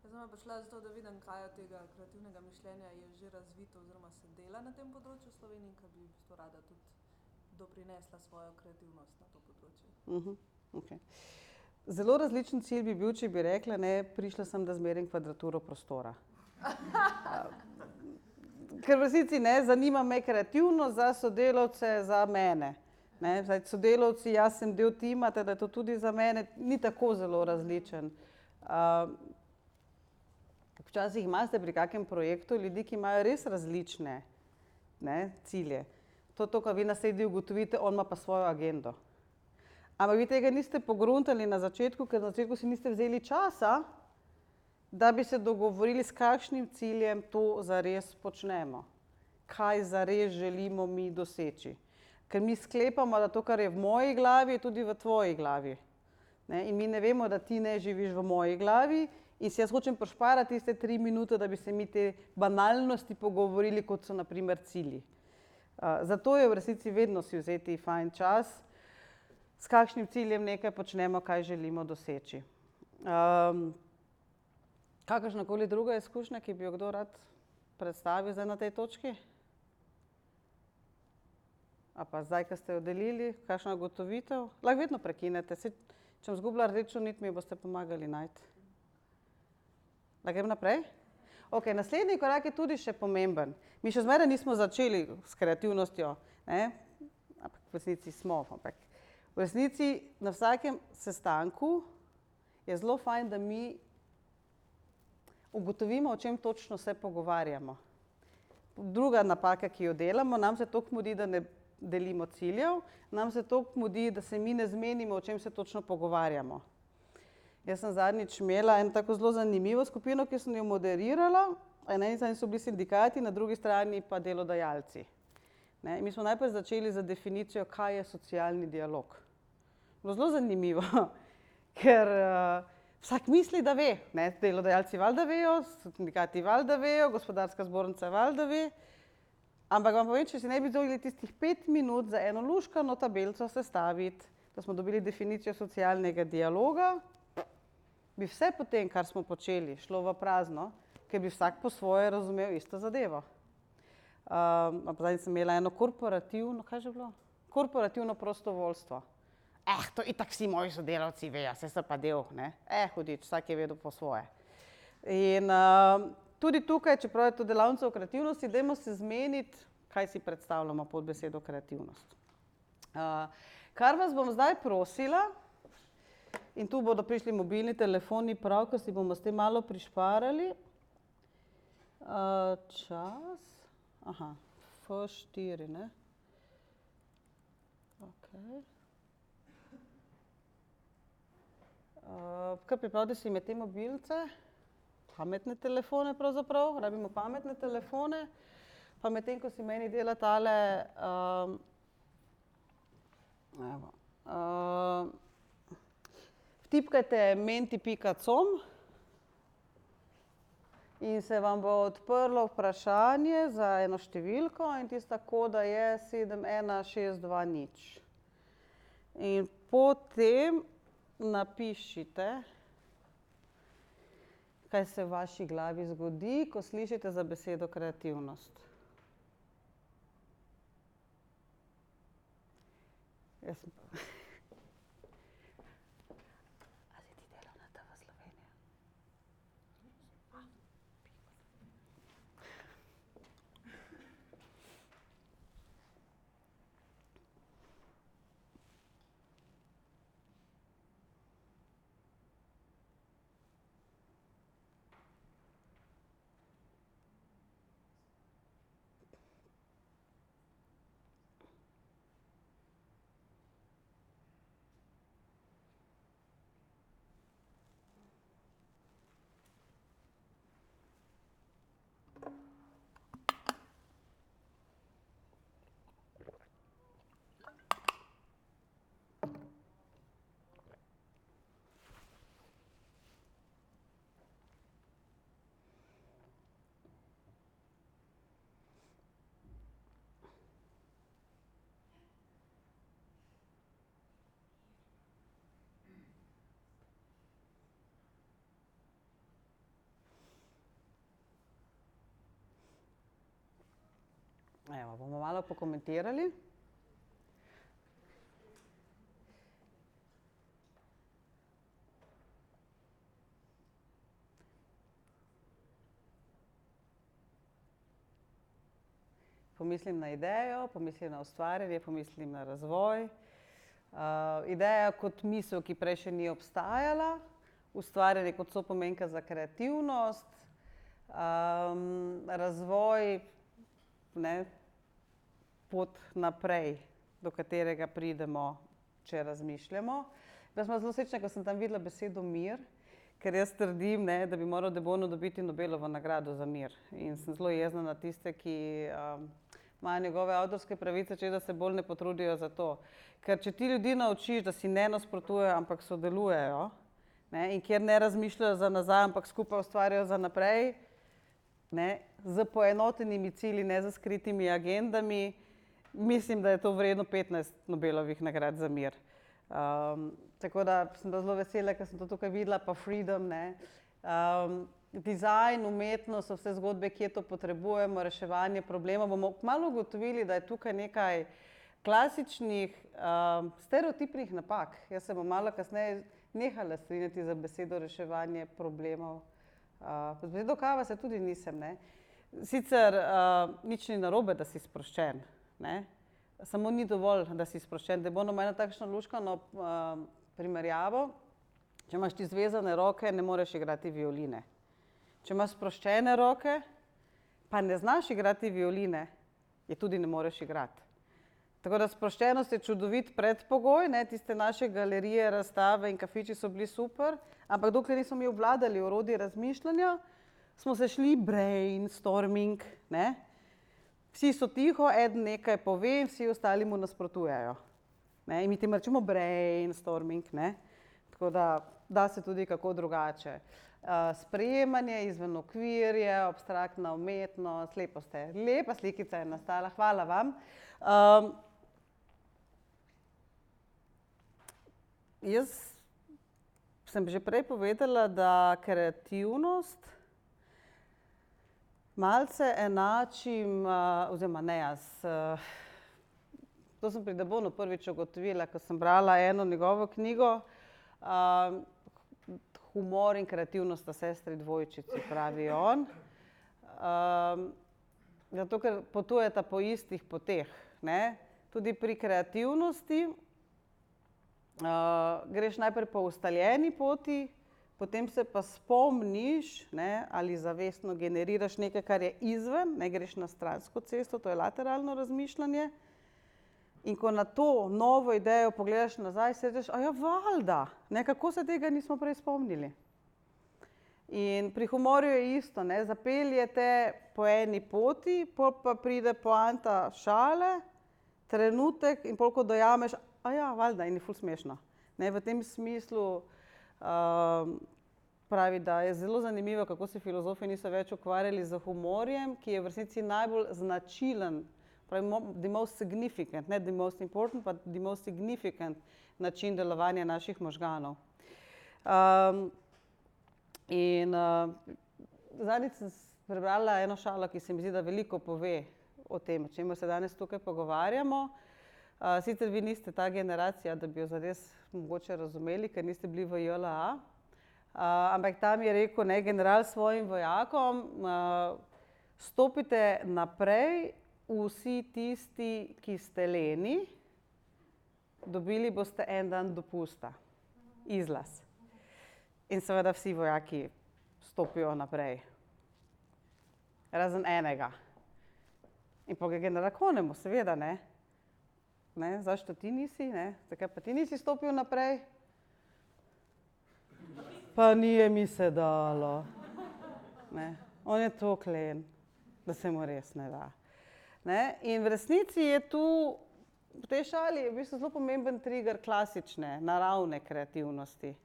Jaz sem prišla zato, da vidim, kaj od tega kreativnega mišljenja je že razvito oziroma se dela na tem področju v Sloveniji, ker bi to rada tudi doprinesla svojo kreativnost na to področje. Okay. Zelo različen cilj bi bil, če bi rekla, prišla sem, da zmerim kvadraturo prostora. Ker v resnici zanima me kreativnost za sodelavce, za mene. Zdaj, sodelavci, jaz sem del tima, teda je to tudi za mene, ni tako zelo različen. Včasih imate pri kakem projektu ljudi, ki imajo res različne cilje. To, kar vi na sredi ugotovite, on ima pa svojo agendo. Ampak vi tega niste pogruntali na začetku, ker na začetku si niste vzeli časa, da bi se dogovorili, s kakšnim ciljem to zares počnemo. Kaj zares želimo mi doseči. Ker mi sklepamo, da to, kar je v moji glavi, je tudi v tvoji glavi. In mi ne vemo, da ti ne živiš v moji glavi in si jaz hočem pošparati tiste 3 minute, da bi se mi te banalnosti pogovorili, kot so na primer cilji. Zato je v resnici vedno si vzeti fajn čas, s kakšnim ciljem nekaj počnemo, kaj želimo doseči. Kakršnakoli druga izkušnja, ki bi jo kdo rad predstavil zdaj na tej točki? A pa zdaj, ko ste jo delili, kakšna ugotovitev? Lahko vedno prekinete. Če bom izgubila rdečo nit, mi boste pomagali najti. Da grem naprej? Ok, naslednji korak je tudi še pomemben. Mi še zmeraj nismo začeli s kreativnostjo, ampak v resnici smo. V resnici na vsakem sestanku je zelo fajn, da mi ugotovimo, o čem točno se pogovarjamo. Druga napaka, ki jo delamo, nam se toliko mudi, da ne delimo ciljev, nam se toliko mudi, da se mi ne zmenimo, o čem se točno pogovarjamo. Jaz sem zadnjič imela eno tako zelo zanimivo skupino, ki sem jo moderirala. Na eni strani so bili sindikati, na drugi strani pa delodajalci. Mi smo najprej začeli z definicijo, kaj je socialni dialog. Bilo zelo zanimivo, ker vsak misli, da ve. Delodajalci valjda vejo, sindikati valjda vejo, gospodarska zbornica valjda ve. Ampak vam povem, če si ne bi vzeli tistih 5 minut za eno luškano tabelico sestaviti, da smo dobili definicijo socialnega dialoga, bi vse potem, kar smo počeli, šlo v prazno, ker bi vsak po svoje razumel isto zadevo. Zdaj sem imela eno korporativno, kaj že bilo? Korporativno prostovoljstvo. To itak vsi moji sodelavci vejo, saj so pa del, hudič, vsak je vedel po svoje. In tudi tukaj, čeprav je to delavnica o kreativnosti, dajmo se zmeniti, kaj si predstavljamo pod besedo kreativnost. Kar vas bom zdaj prosila, in tu bodo prišli mobilni telefoni prav, ker si bomo s tem malo prišparali. Čas. F4, ne? Ok. Okay. Kaj pripravite si med te mobilce? Pametne telefone pravzaprav, rabimo pametne telefone. Pa medtem, ko si meni dela tale, vtipkajte menti.com in se vam bo odprlo vprašanje za eno številko in tista koda je 71620. In potem napišite, kaj se v vaši glavi zgodi, ko slišite za besedo kreativnost. Jaz sem pa... A si ti delal na TV Slovenija? Evo, bomo malo pokomentirali. Pomislim na idejo, pomislim na ustvarjanje, pomislim na razvoj. Ideja kot misel, ki prej še ni obstajala, ustvarjanje kot sopomenka za kreativnost, razvoj, pot naprej, do katerega pridemo, če razmišljamo. Jaz sem zelo srečna, ko sem tam videla besedo mir, ker jaz trdim, da bi moral De Bono dobiti Nobelovo nagrado za mir. In sem zelo jezna na tiste, ki imajo njegove avtorske pravice, če da se bolj ne potrudijo za to. Ker če ti ljudi naučiš, da si ne nasprotujejo, ampak sodelujejo, in kjer ne razmišljajo za nazaj, ampak skupaj ustvarjajo za naprej, z poenotenimi cilji, ne z skritimi agendami, mislim, da je to vredno 15 Nobelovih nagrad za mir. Tako da sem zelo vesela, ker sem to tukaj videla, pa freedom, dizajn, umetnost, so vse zgodbe, kje to potrebujemo, reševanje problemov. Bomo kmalu ugotovili, da je tukaj nekaj klasičnih, stereotipnih napak. Jaz se bom malo kasneje nehala strinjati za besedo reševanje problemov. Z besedo kava se tudi nisem, Sicer nič ni narobe, da si sproščen, Samo ni dovolj, da si sproščen. De Bono ima eno takšno luškano primerjavo. Če imaš ti zvezane roke, ne moreš igrati violine. Če imaš sproščene roke, pa ne znaš igrati violine, je tudi ne moreš igrati. Tako da sproščenost je čudovit predpogoj, tiste naše galerije, razstave in kafiči so bili super, ampak dokler nismo mi obvladali orodij razmišljanja, smo se šli brainstorming, Vsi so tiho, eden nekaj pove in vsi ostali mu nasprotujejo. In mi temu rečemo brainstorming, Tako da se tudi kako drugače. Sprejemanje izven okvirje, abstraktna umetnost, lepo ste. Lepa slikica je nastala, hvala vam. Jaz sem že prej povedala, da kreativnost malce enačim, oziroma ne jaz, to sem pri De Bonu prvič ugotovila, ko sem brala eno njegovo knjigo, Humor in kreativnost sta sestri dvojčici, pravi on. Zato, ker potujeta po istih poteh, Tudi pri kreativnosti greš najprej po ustaljeni poti, potem se pa spomniš, ali zavestno generiraš nekaj, kar je izven, greš na stransko cesto, to je lateralno razmišljanje. In ko na to novo idejo pogledaš nazaj, se rečeš, a ja, valjda, kako se tega nismo prej spomnili. In pri humorju je isto, ne, zapeljete po eni poti, pol pa pride poanta šale, trenutek in pol ko dojameš, a ja, valjda, in je ful smešno. Ne, v tem smislu pravi, da je zelo zanimivo, kako se filozofi niso več ukvarjali z humorjem, ki je v resnici najbolj značilen, pravi, the most significant, ne the most important, but the most significant način delovanja naših možganov. Zadnjič sem prebrala eno šalo, ki se mi zdi, da veliko pove o tem, o čemer se danes tukaj pogovarjamo. Sicer vi niste ta generacija, da bi jo zares mogoče razumeli, ker niste bili v JLA, ampak tam je rekel, ne, general svojim vojakom, stopite naprej, vsi tisti, ki ste leni, dobili boste en dan dopusta, izlaz. In seveda vsi vojaki stopijo naprej, razen enega. In pa ga general konemo, seveda, ne. Zašto ti nisi, ne? Zakaj pa ti nisi stopil naprej? Pa nije mi se dalo. Ne? On je toliko len, da se mu res ne da. Ne? In v resnici je tu, v tej šali je v bistvu zelo pomemben trigger klasične, naravne kreativnosti.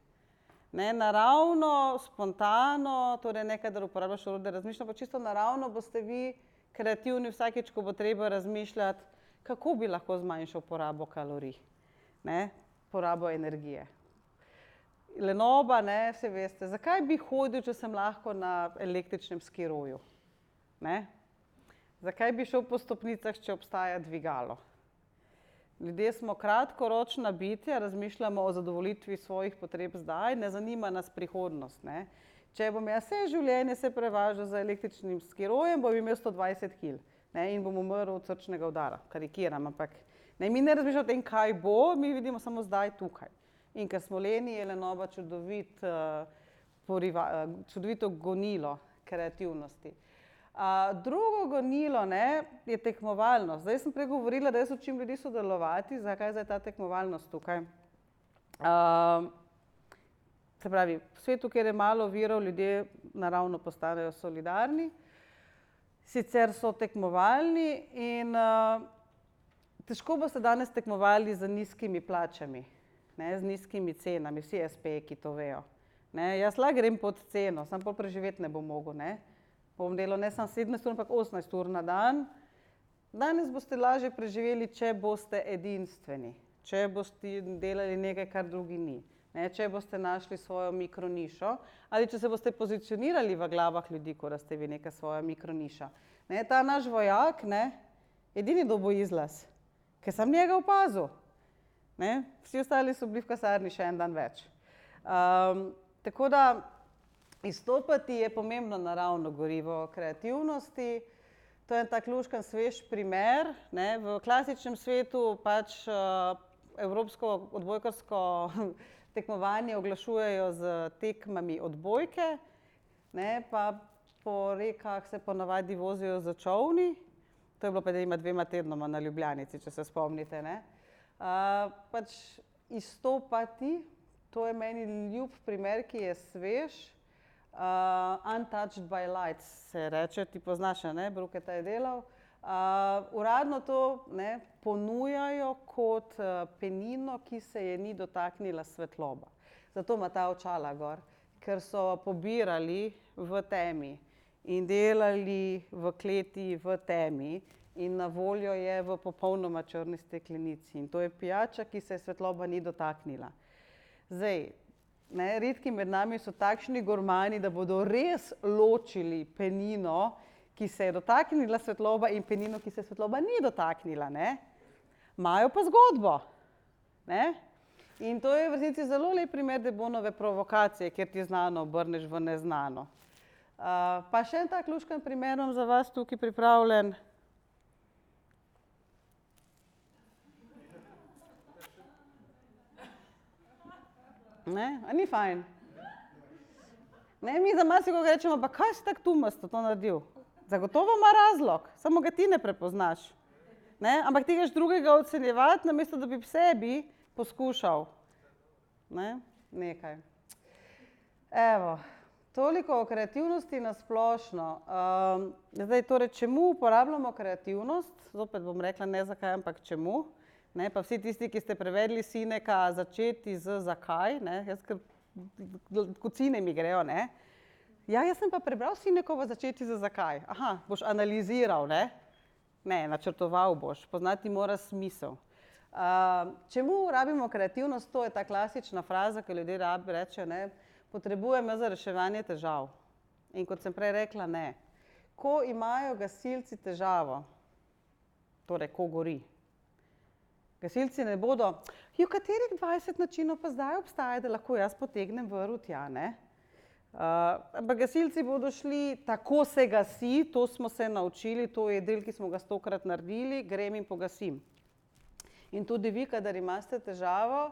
Ne? Naravno, spontano, torej ne kadar uporabljaš orodje razmišljanja, pa čisto naravno boste vi kreativni vsakič, ko bo treba razmišljati, kako bi lahko zmanjšal porabo kalorij, ne? Porabo energije. Lenoba, ne, vse veste, zakaj bi hodil, če sem lahko na električnem skiroju? Ne? Zakaj bi šel po stopnicah, če obstaja dvigalo? Ljudje smo kratkoročna bitja, razmišljamo o zadovoljitvi svojih potreb zdaj, ne zanima nas prihodnost. Ne? Če bom jaz vse življenje se prevažal z električnim skirojem, bom imel 120 kg. In bom umrl od srčnega udara, karikiram, ampak ne, mi ne razmišljamo o tem, kaj bo, mi vidimo samo zdaj tukaj. In ker smo leni, je lenoba čudovito gonilo kreativnosti. Drugo gonilo, ne, je tekmovalnost. Zdaj sem prej govorila, da jaz učim ljudi sodelovati, zakaj zdaj ta tekmovalnost tukaj. Se pravi, v svetu, kjer je malo virov, ljudje naravno postanejo solidarni. Sicer so tekmovalni in težko boste danes tekmovali z nizkimi plačami, ne, z nizkimi cenami, vsi SP-ji, ki to vejo. Ne, jaz lahko grem pod ceno, samo pol preživeti ne bom mogel, ne. Bom delal ne samo 17 ur, ampak 18 ur na dan. Danes boste lažje preživeli, če boste edinstveni, če boste delali nekaj, kar drugi ni. Ne, če boste našli svojo mikronišo ali če se boste pozicionirali v glavah ljudi, ko ste vi neka svoja mikroniša. Ne, ta naš vojak, ne, edini dobo izlaz, ker sem njega opazil. Ne, vsi ostali so bili v kasarni še en dan več. Tako da izstopati je pomembno naravno gorivo kreativnosti. To je en tak luškan svež primer. Ne, v klasičnem svetu pač evropsko odbojkarsko tekmovanje oglašujejo z tekmami odbojke, ne, pa po rekah se ponavadi vozijo z čolni. To je bilo pred 2 tednoma na Ljubljanici, če se spomnite. Ne. Pač izstopati, to je meni ljub primer, ki je svež. Untouched by light se reče, ti poznaš, ne, Bruketa je delal. Uradno to, ne, ponujajo kot penino, ki se je ni dotaknila svetloba. Zato ima ta očala gor, ker so pobirali v temi in delali v kleti v temi in na voljo je v popolnoma črni steklenici. In to je pijača, ki se svetloba ni dotaknila. Zdaj, ne, redki med nami so takšni gurmani, da bodo res ločili penino, ki se je dotaknila svetloba in penino, ki se svetloba ni dotaknila. Ne? Imajo pa zgodbo. Ne? In to je v resnici zelo lep primer Debonove provokacije, kjer ti znano obrneš v neznano. Pa še en tak luškan primer imam za vas tukaj pripravljen. Ne? A ni fajn? Ne, mi za marsikoga rečemo, pa kaj si tako tumasto to naredil? Zagotovo ima razlog, samo ga ti ne prepoznaš. Ne? Ampak ti greš drugega ocenjevati, namesto da bi v sebi poskušal. Ne? Nekaj. Evo, toliko o kreativnosti na splošno. Zdaj, torej, čemu uporabljamo kreativnost? Zopet bom rekla ne zakaj, ampak čemu. Ne? Pa vsi tisti, ki ste prevedli Sineka začeti z zakaj, ne? Jaz kocine mi grejo, ne? Ja, jaz sem pa prebral Sinekovo začeti z zakaj. Aha, boš analiziral, ne? Ne, načrtoval boš, poznati mora smisel. Čemu rabimo kreativnost? To je ta klasična fraza, ki ljudje rečejo, ne? Potrebujem za reševanje težav. In kot sem prej rekla, ne. Ko imajo gasilci težavo, torej ko gori, gasilci ne bodo, katerih 20 načinov pa zdaj obstaja, da lahko jaz potegnem vrv tja, ne? Ampak gasilci bodo šli, tako se gasi, to smo se naučili, to je del, ki smo ga 100-krat naredili, grem in pogasim. In tudi vi, kadar imate težavo,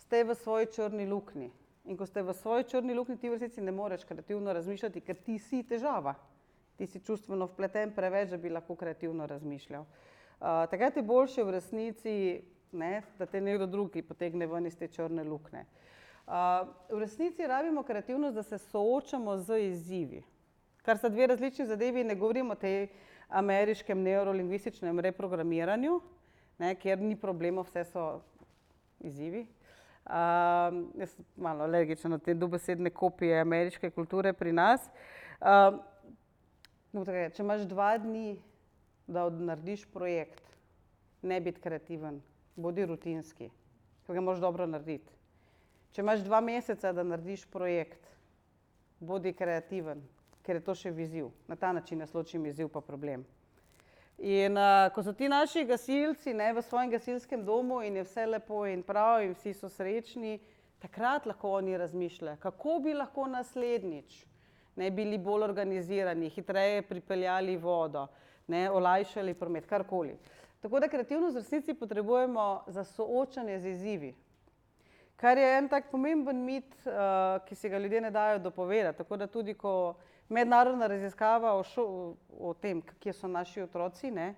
ste v svoji črni luknji. In ko ste v svoji črni luknji, ti v resnici ne moreš kreativno razmišljati, ker ti si težava. Ti si čustveno vpleten preveč, da bi lahko kreativno razmišljal. Takrat je boljše v resnici, ne, da te nekdo drugi potegne ven iz te črne luknje. V resnici rabimo kreativnost, da se soočamo z izzivi. Kar sta dve različni zadevi, ne govorim o tej ameriškem neurolingvističnem reprogramiranju, ne, kjer ni problemov, vse so izzivi. Jaz sem malo alergična na te dobesedne kopije ameriške kulture pri nas. Če imaš 2 dni, da narediš projekt, ne biti kreativen, bodi rutinski, ker ga moraš dobro narediti. Če imaš 2 meseca, da narediš projekt, bodi kreativen, ker je to še izziv. Na ta način jaz ločim izziv pa problem. In ko so ti naši gasilci, ne, v svojem gasilskem domu in je vse lepo in prav in vsi so srečni, takrat lahko oni razmišljajo, kako bi lahko naslednjič, ne, bili bolj organizirani, hitreje pripeljali vodo, ne, olajšali promet, karkoli. Tako da kreativnost v resnici potrebujemo za soočanje z izzivi. Kar je en tak pomemben mit, ki si ga ljudje ne dajo dopovedati. Tako da tudi, ko mednarodna raziskava o tem, kje so naši otroci, ne,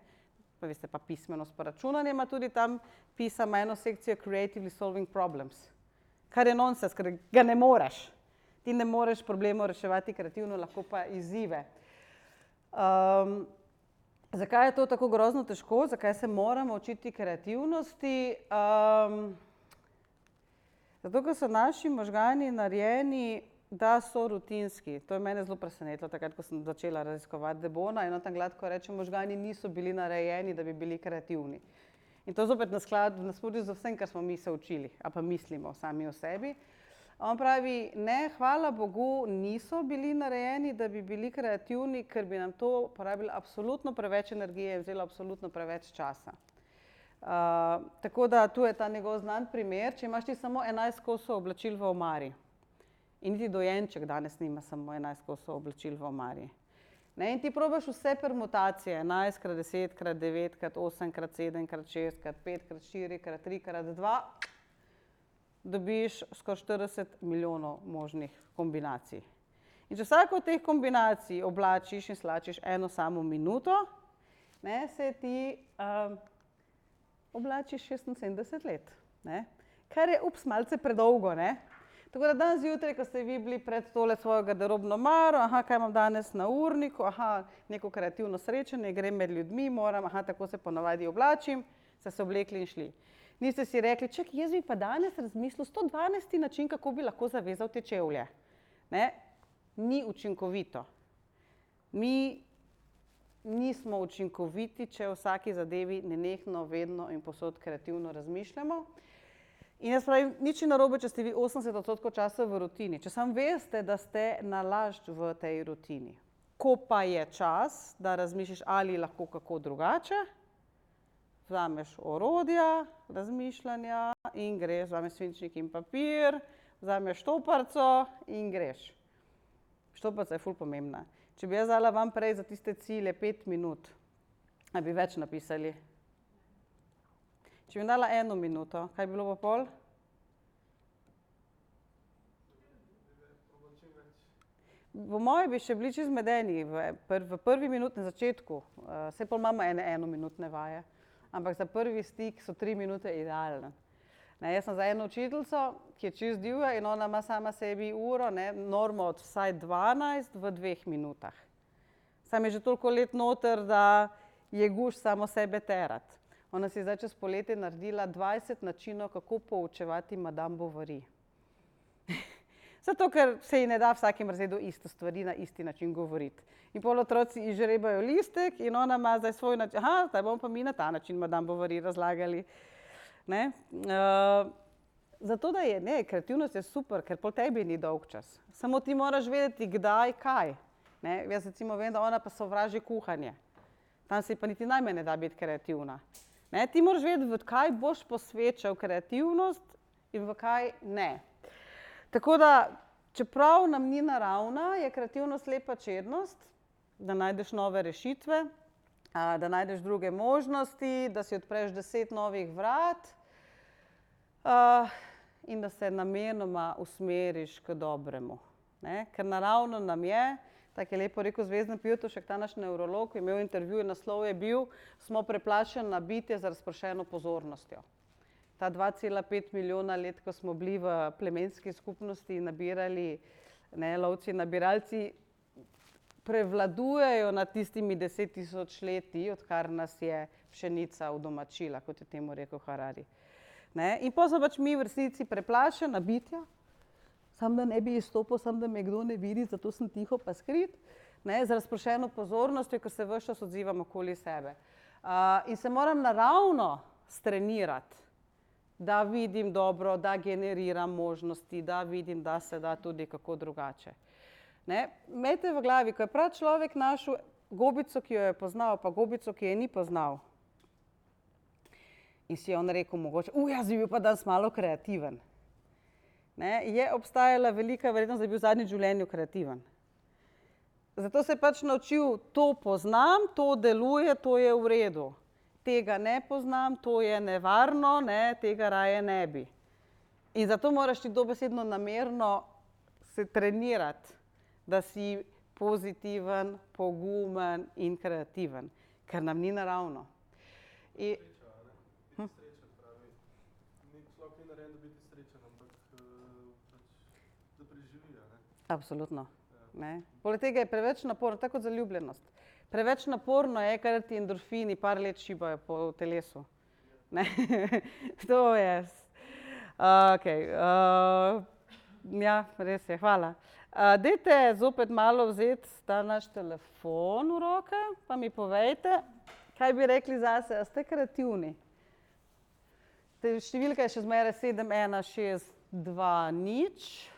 pa veste, pa pismenost pa računanje, ima tudi tam pisama eno sekcijo Creatively Solving Problems. Kar je nonsens, ker ga ne moreš. Ti ne moreš problemov reševati kreativno, lahko pa izzive. Zakaj je to tako grozno težko? Zakaj se moramo učiti kreativnosti? Zato, ker so naši možgani narejeni, da so rutinski. To je mene zelo presenetilo, takrat, ko sem začela raziskovati De Boona, in on tam gladko reče, možgani niso bili narejeni, da bi bili kreativni. In to zopet nasprotju z vsem, kar smo mi se učili, a pa mislimo sami o sebi. On pravi, ne, hvala Bogu, niso bili narejeni, da bi bili kreativni, ker bi nam to porabilo absolutno preveč energije in vzelo absolutno preveč časa. Tako da tu je ta njegov znan primer, če imaš ti samo 11 kosov oblačil v omari. In niti dojenček danes nima samo 11 kosov oblačil v omari. Ne, in ti probaš vse permutacije, 11 krat 10 krat 9 krat 8 krat 7 krat 6 krat 5 krat 4 krat 3 krat 2, dobiš skoraj 40 milijonov možnih kombinacij. In če vsako od teh kombinacij oblačiš in slačiš eno samo minuto, ne, se ti oblačiš 76 let, ne? Kar je malce predolgo, ne? Tako da danes zjutraj, ko ste vi bili pred tole svojo garderobno maro, kaj imam danes na urniku, neko kreativno srečanje, grem med ljudmi, moram, tako se ponavadi oblačim, ste se oblekli in šli. Niste si rekli, čakaj, jaz bi pa danes razmislil 112. način, kako bi lahko zavezal te čevlje. Ne? Ni učinkovito. Mi nismo učinkoviti, če o vsaki zadevi nenehno, vedno in povsod kreativno razmišljamo. In jaz pravim, nič ni narobe, če ste vi 80% časa v rutini. Če samo veste, da ste nalašč v tej rutini. Ko pa je čas, da razmišljaš ali lahko kako drugače, vzameš orodja razmišljanja in greš, vzameš svinčnik in papir, vzameš štoparco in greš. Štoparca je ful pomembna. Če bi jaz dala vam prej za tiste cilje 5 minut, a bi več napisali? Če bi dala 1 minuto, kaj bi bilo pa pol? Po moje bi še bili čisto zmedeni v prvi minuti na začetku. Saj pol imamo ene enominutne vaje. ampak za prvi stik so 3 minute idealne. Ne, jaz sem za eno učiteljico, ki je čist divja in ona ima sama sebi uro, ne, normo od vsaj 12 v 2 minutah. Sam je že toliko let noter, da je guš samo sebe terat. Ona si je zdaj čez poletje naredila 20 načinov, kako poučevati Madame Bovary. Zato, ker se ji ne da vsakim razredu iste stvari na isti način govoriti. In pol otroci izžrebajo listek in ona ima zdaj svoj način. Aha, zdaj bomo pa mi na ta način Madame Bovary razlagali. Ne? Zato, da je, ne, kreativnost je super, ker po tebi ni dolg čas. Samo ti moraš vedeti, kdaj, kaj. Ne? Jaz recimo vem, da ona pa sovraži kuhanje. Tam se pa niti najmanj ne da biti kreativna. Ne? Ti moraš vedeti, v kaj boš posvečal kreativnost in v kaj ne. Tako da, čeprav nam ni naravna, je kreativnost lepa čednost, da najdeš nove rešitve, da najdeš druge možnosti, da si odpreš 10 novih vrat in da se namenoma usmeriš k dobremu. Ne? Ker naravno nam je, tako je lepo rekel Zvezdan Pivtušek, ta naš nevrolog, imel intervju in naslov je bil Smo preplašena bitja z razpršeno pozornostjo. Ta 2,5 milijona let, ko smo bili v plemenski skupnosti in nabirali, ne, lovci in nabiralci, prevladujejo nad tistimi 10.000 leti, odkar nas je pšenica udomačila, kot je temu rekel Harari. Ne? In potem smo pač mi v resnici preplašena bitja, sam da ne bi izstopil, sam da me kdo ne vidi, zato sem tiho pa skrit, ne? Z razprošeno pozornostjo, ker se ves čas odzivam okoli sebe. In se moram naravno strenirati, da vidim dobro, da generiram možnosti, da vidim, da se da tudi kako drugače. Ne? Imejte v glavi, ko je prav človek našel gobico, ki jo je poznal, pa gobico, ki je ni poznal. In si je on rekel mogoče, jaz bi bil pa danes malo kreativen. Ne? Je obstajala velika verjetnost, da je bil v zadnjem življenju kreativen. Zato se je pač naučil, to poznam, to deluje, to je v redu. Tega ne poznam, to je nevarno, ne, tega raje ne bi. In zato moraš ti dobesedno namerno se trenirati, da si pozitiven, pogumen in kreativen, ker nam ni naravno. Sreča, pravi. Človek ni narejen, da biti srečen, ampak da preživi, ne? Absolutno. Ne. Poleg tega je preveč naporno, tako kot zaljubljenost. Preveč naporno je, ker ti endorfini par let šibajo po telesu. Ne? To je. Okay. Ja, res je, hvala. Dajte zopet malo vzeti ta naš telefon v roke, pa mi povejte, kaj bi rekli zase, a ste kreativni? Številka je še zmeraj 71620.